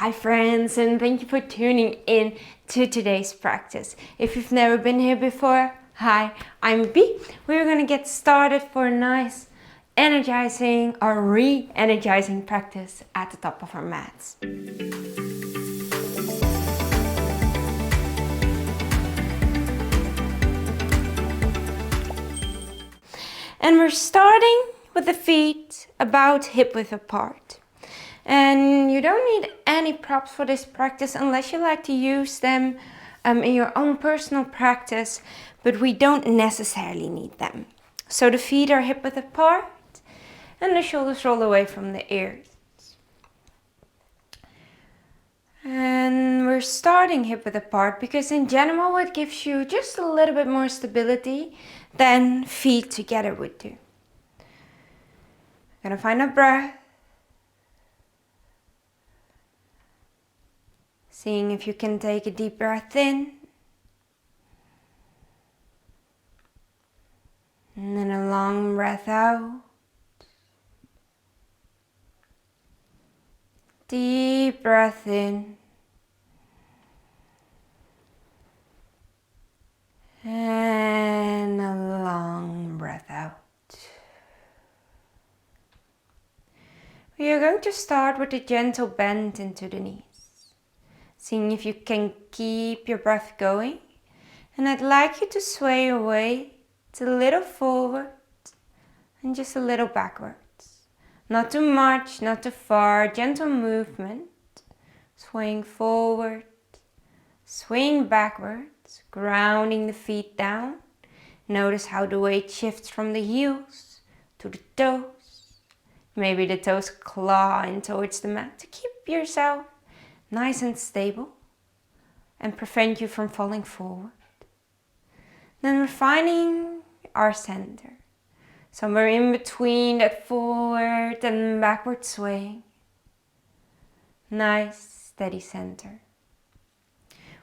Hi friends, and thank you for tuning in to today's practice. If you've never been here before, hi, I'm B. We're gonna get started for a nice energizing or re-energizing practice at the top of our mats. And we're starting with the feet about hip width apart. And you don't need any props for this practice unless you like to use them in your own personal practice, but we don't necessarily need them. So the feet are hip width apart and the shoulders roll away from the ears. And we're starting hip width apart because in general it gives you just a little bit more stability than feet together would do. Gonna find a breath. Seeing if you can take a deep breath in. And then a long breath out. Deep breath in. And a long breath out. We are going to start with a gentle bend into the knees. Seeing if you can keep your breath going. And I'd like you to sway your weight a little forward and just a little backwards. Not too much, not too far, gentle movement. Swaying forward, swaying backwards, grounding the feet down. Notice how the weight shifts from the heels to the toes. Maybe the toes claw in towards the mat to keep yourself nice and stable and prevent you from falling forward. Then we're finding our center. Somewhere in between that forward and backward swaying. Nice, steady center.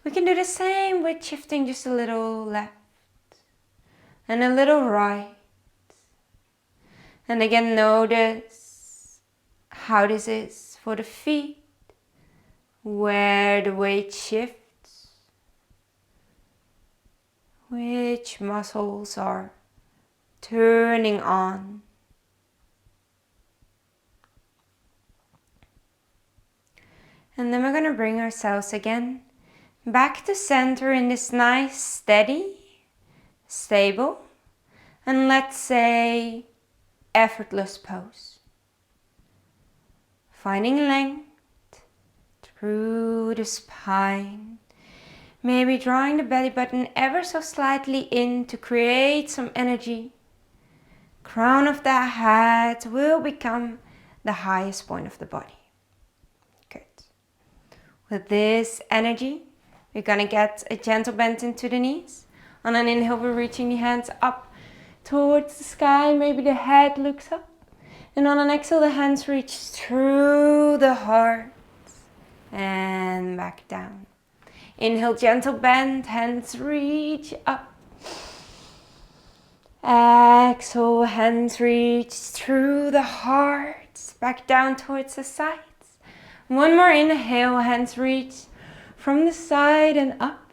We can do the same with shifting just a little left and a little right. And again, notice how this is for the feet. Where the weight shifts, which muscles are turning on. And then we're going to bring ourselves again back to center in this nice, steady, stable, and let's say effortless pose. Finding length through the spine, maybe drawing the belly button ever so slightly in to create some energy. Crown of the head will become the highest point of the body. Good. With this energy, we're gonna get a gentle bend into the knees. On an inhale, we're reaching the hands up towards the sky. Maybe the head looks up. And on an exhale, the hands reach through the heart. And back down. Inhale, gentle bend, hands reach up. Exhale, hands reach through the heart, back down towards the sides. One more inhale, hands reach from the side and up.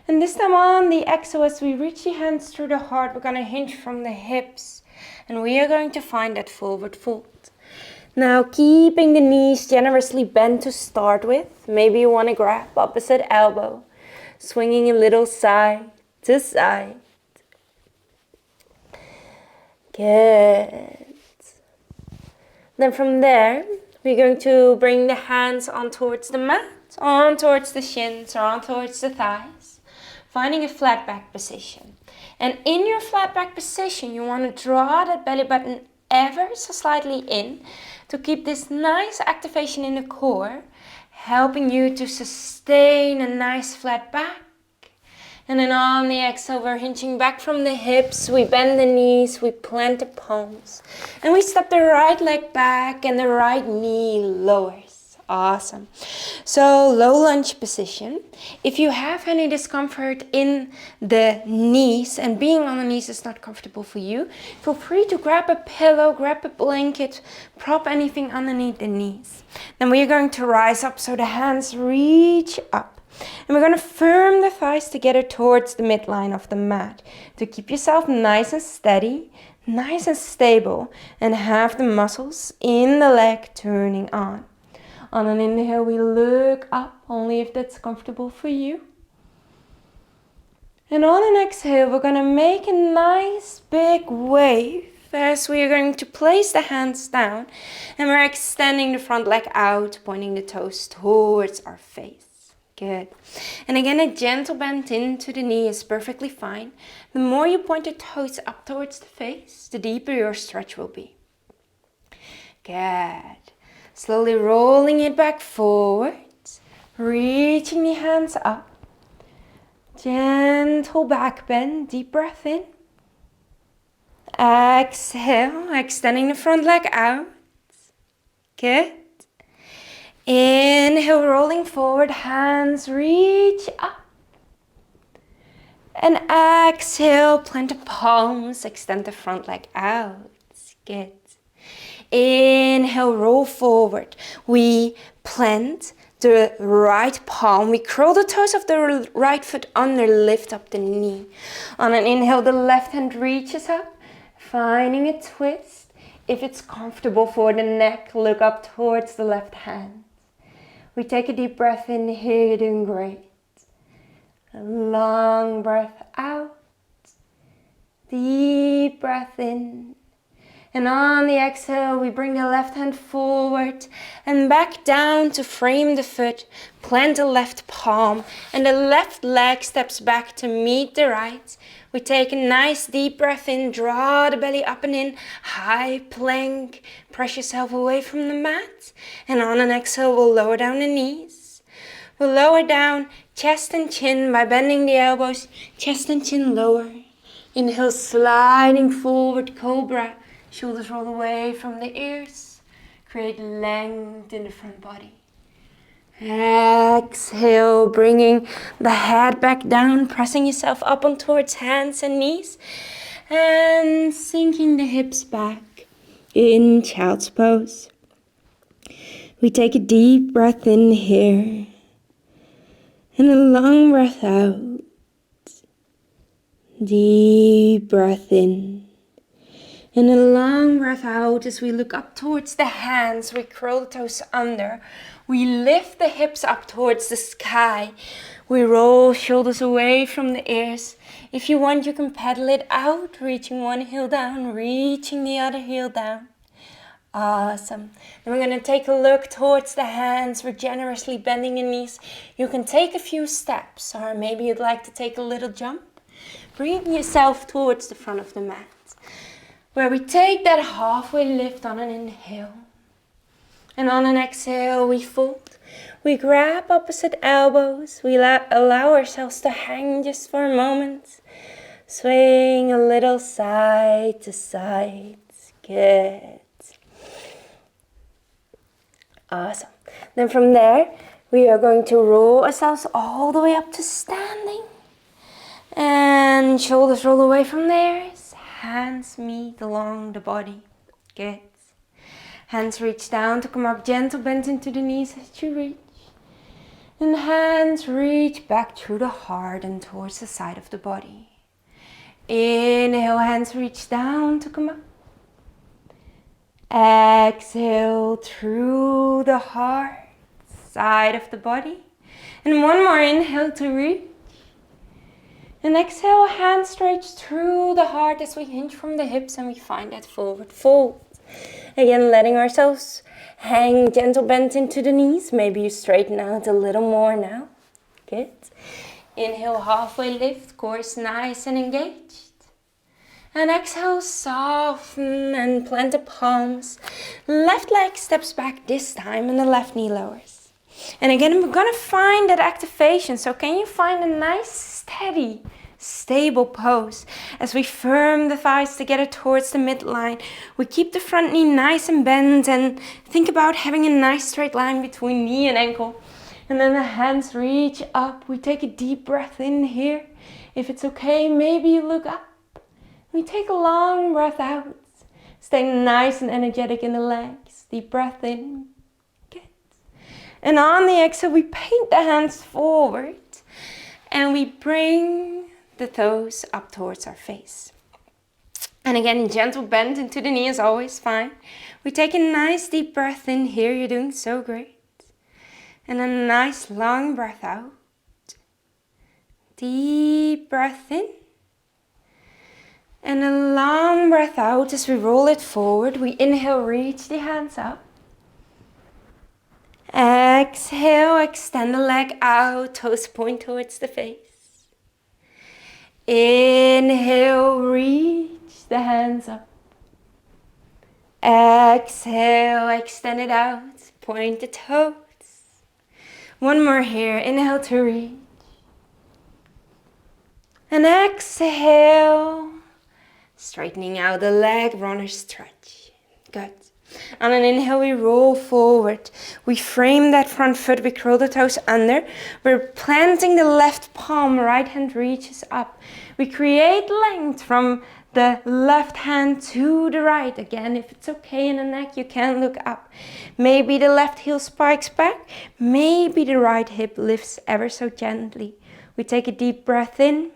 And this time on the exhale, as we reach the hands through the heart, we're gonna hinge from the hips. And we are going to find that forward fold. Now keeping the knees generously bent to start with. Maybe you want to grab opposite elbow. Swinging a little side to side. Good. Then from there, we're going to bring the hands on towards the mat, on towards the shins, or on towards the thighs. Finding a flat back position. And in your flat back position, you want to draw that belly button ever so slightly in to keep this nice activation in the core, helping you to sustain a nice flat back. And then on the exhale, we're hinging back from the hips, we bend the knees, we plant the palms, and we step the right leg back and the right knee lowers Awesome. So low lunge position. If you have any discomfort in the knees and being on the knees is not comfortable for you, feel free to grab a pillow, grab a blanket, prop anything underneath the knees. Then we are going to rise up so the hands reach up. And we're going to firm the thighs together towards the midline of the mat to keep yourself nice and steady, nice and stable, and have the muscles in the leg turning on. On an inhale, we look up, only if that's comfortable for you. And on an exhale, we're going to make a nice big wave as we are going to place the hands down. And we're extending the front leg out, pointing the toes towards our face. Good. And again, a gentle bend into the knee is perfectly fine. The more you point the toes up towards the face, the deeper your stretch will be. Good. Slowly rolling it back forward, reaching the hands up. Gentle back bend, deep breath in. Exhale, extending the front leg out. Good. Inhale, rolling forward, hands reach up. And exhale, plant the palms, extend the front leg out. Good. Inhale, roll forward. We plant the right palm. We curl the toes of the right foot under, lift up the knee. On an inhale, the left hand reaches up, finding a twist. If it's comfortable for the neck, look up towards the left hand. We take a deep breath in here, you're doing great. A long breath out. Deep breath in. And on the exhale, we bring the left hand forward and back down to frame the foot. Plant the left palm and the left leg steps back to meet the right. We take a nice deep breath in, draw the belly up and in, high plank. Press yourself away from the mat. And on an exhale, we'll lower down the knees. We'll lower down chest and chin by bending the elbows, chest and chin lower. Inhale, sliding forward, cobra. Shoulders roll away from the ears. Create length in the front body. Exhale, bringing the head back down, pressing yourself up on towards hands and knees. And sinking the hips back in child's pose. We take a deep breath in here. And a long breath out. Deep breath in. And a long breath out as we look up towards the hands. We curl the toes under. We lift the hips up towards the sky. We roll shoulders away from the ears. If you want, you can pedal it out, reaching one heel down, reaching the other heel down. Awesome. Then we're going to take a look towards the hands. We're generously bending the knees. You can take a few steps, or maybe you'd like to take a little jump. Bring yourself towards the front of the mat, where we take that halfway lift on an inhale. And on an exhale, we fold. We grab opposite elbows. We allow ourselves to hang just for a moment. Swing a little side to side. Good. Awesome. Then from there, we are going to roll ourselves all the way up to standing. And shoulders roll away from there. Hands meet along the body. Good. Hands reach down to come up, gentle bend into the knees as you reach. And hands reach back through the heart and towards the side of the body. Inhale, hands reach down to come up. Exhale through the heart, side of the body. And one more inhale to reach. And exhale, hands stretch through the heart as we hinge from the hips and we find that forward fold. Again, letting ourselves hang, gentle bend into the knees. Maybe you straighten out a little more now. Good. Inhale, halfway lift, core is nice and engaged. And exhale, soften and plant the palms. Left leg steps back this time and the left knee lowers. And again, we're going to find that activation. So can you find a nice, steady stable pose. As we firm the thighs together towards the midline, we keep the front knee nice and bent and think about having a nice straight line between knee and ankle. And then the hands reach up. We take a deep breath in here. If it's okay, maybe you look up. We take a long breath out. Stay nice and energetic in the legs. Deep breath in. Good. And on the exhale, we paint the hands forward. And we bring the toes up towards our face. And again, gentle bend into the knee is always fine. We take a nice deep breath in here. You're doing so great. And a nice long breath out. Deep breath in. And a long breath out as we roll it forward. We inhale, reach the hands up. Exhale, extend the leg out, toes point towards the face. Inhale, reach the hands up. Exhale, extend it out, point the toes. One more here, inhale to reach. And exhale. Straightening out the leg, runner stretch. Good. On an inhale, we roll forward. We frame that front foot, we curl the toes under. We're planting the left palm, right hand reaches up. We create length from the left hand to the right. Again, if it's okay in the neck, you can look up. Maybe the left heel spikes back. Maybe the right hip lifts ever so gently. We take a deep breath in.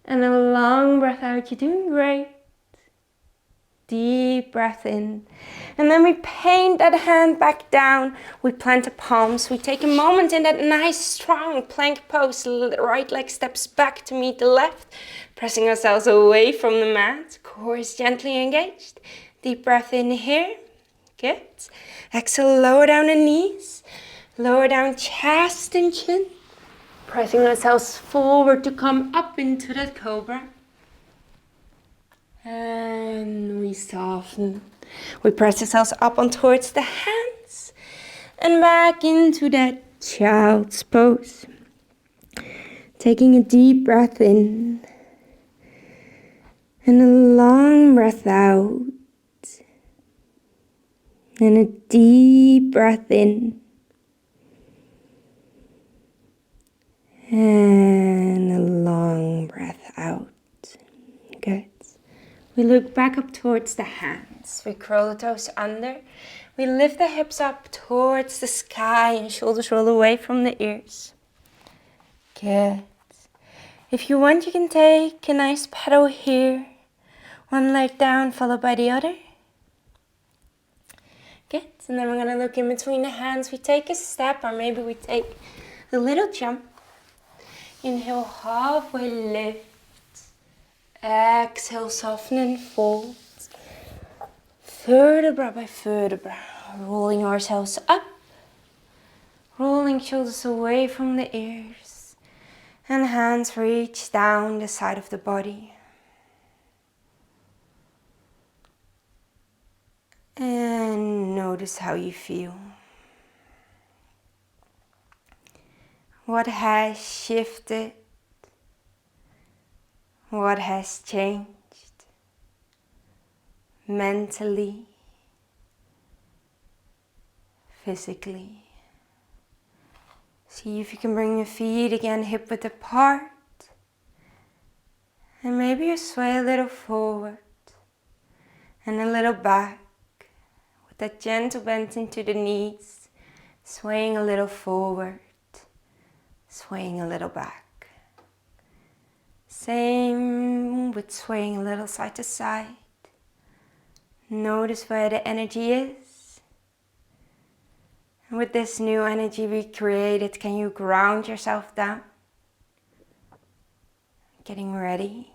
And a long breath out. You're doing great. Deep breath in. And then we paint that hand back down. We plant the palms. We take a moment in that nice strong plank pose. The right leg steps back to meet the left. Pressing ourselves away from the mat. Core is gently engaged. Deep breath in here. Good. Exhale, lower down the knees. Lower down chest and chin. Pressing ourselves forward to come up into that cobra. And we soften. We press ourselves up on towards the hands. And back into that child's pose. Taking a deep breath in. And a long breath out. And a deep breath in. And a long breath out. Good. We look back up towards the hands. We curl the toes under. We lift the hips up towards the sky and shoulders roll away from the ears. Good. If you want, you can take a nice pedal here. One leg down, followed by the other. Good. And then we're going to look in between the hands. We take a step, or maybe we take a little jump. Inhale, halfway lift. Exhale, soften and fold. Vertebra by vertebra. Rolling ourselves up. Rolling shoulders away from the ears. And hands reach down the side of the body. And notice how you feel. What has shifted? What has changed? Mentally, physically. See if you can bring your feet again hip width apart. And maybe you sway a little forward and a little back. With that gentle bend into the knees, swaying a little forward. Swaying a little back. Same with swaying a little side to side. Notice where the energy is. And with this new energy we created, can you ground yourself down? Getting ready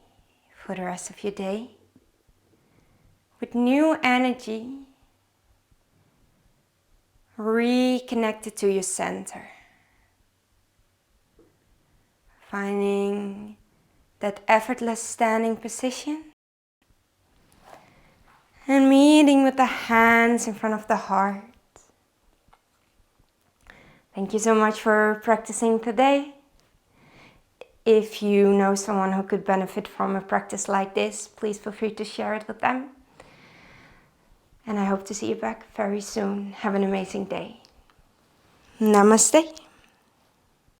for the rest of your day. With new energy, reconnected to your center. Finding that effortless standing position. And meeting with the hands in front of the heart. Thank you so much for practicing today. If you know someone who could benefit from a practice like this, please feel free to share it with them. And I hope to see you back very soon. Have an amazing day. Namaste.